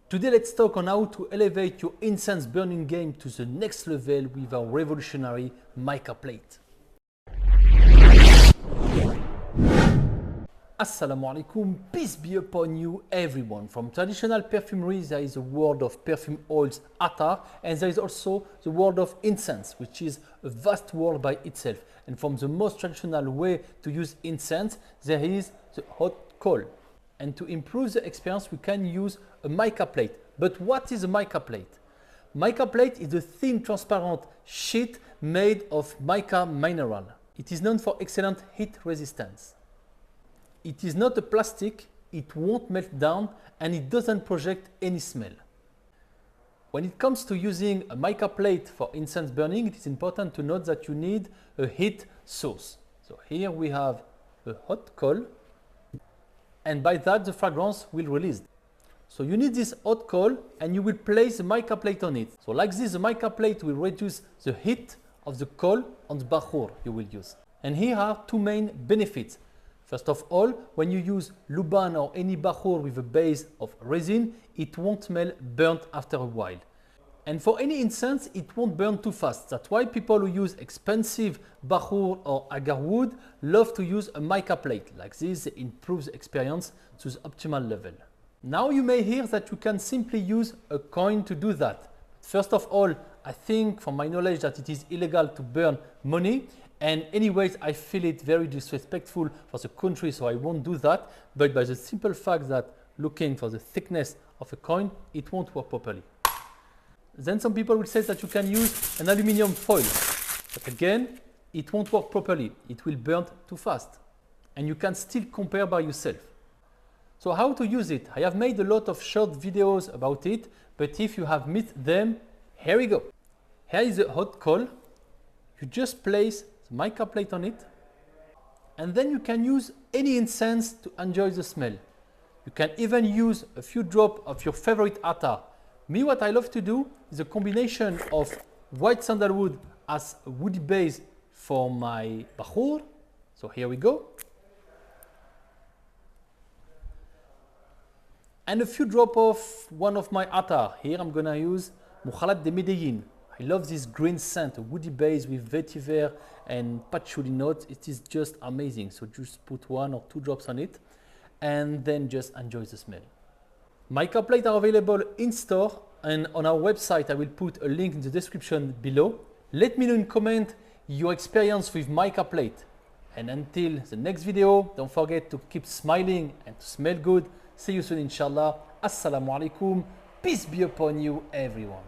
Today let's talk on how to elevate your incense burning game to the next level with our revolutionary Mica Plate. Assalamu alaikum, peace be upon you everyone. From traditional perfumery there is a world of perfume oils, attar, and there is also the world of incense, which is a vast world by itself. And from the most traditional way to use incense, there is the hot coal. And to improve the experience, we can use a mica plate. But what is a mica plate? Mica plate is a thin, transparent sheet made of mica mineral. It is known for excellent heat resistance. It is not a plastic, it won't melt down, and it doesn't project any smell. When it comes to using a mica plate for incense burning, it is important to note that you need a heat source. So here we have a hot coal, and by that the fragrance will release. So you need this hot coal and you will place the mica plate on it. So like this, the mica plate will reduce the heat of the coal on the bakhoor you will use. And here are two main benefits. First of all, when you use luban or any bakhoor with a base of resin, it won't smell burnt after a while. And for any incense, it won't burn too fast. That's why people who use expensive bakhoor or agarwood love to use a mica plate. Like this, it improves the experience to the optimal level. Now you may hear that you can simply use a coin to do that. First of all, I think from my knowledge that it is illegal to burn money. And anyways, I feel it very disrespectful for the country, so I won't do that. But by the simple fact that looking for the thickness of a coin, it won't work properly. Then some people will say that you can use an aluminum foil. But again, it won't work properly. It will burn too fast. And you can still compare by yourself. So how to use it? I have made a lot of short videos about it, but if you have missed them, here we go. Here is a hot coal. You just place the mica plate on it, and then you can use any incense to enjoy the smell. You can even use a few drops of your favorite attar. Me, what I love to do is a combination of white sandalwood as a woody base for my bakhoor. So here we go. And a few drops of one of my attar. Here I'm gonna use Mukhalat de Medellin. I love this green scent, a woody base with vetiver and patchouli notes. It is just amazing. So just put 1 or 2 drops on it and then just enjoy the smell. Mica plates are available in store and on our website. I will put a link in the description below. Let me know in comment your experience with mica plate. And until the next video, don't forget to keep smiling and to smell good. See you soon, inshallah. Assalamu alaikum. Peace be upon you, everyone.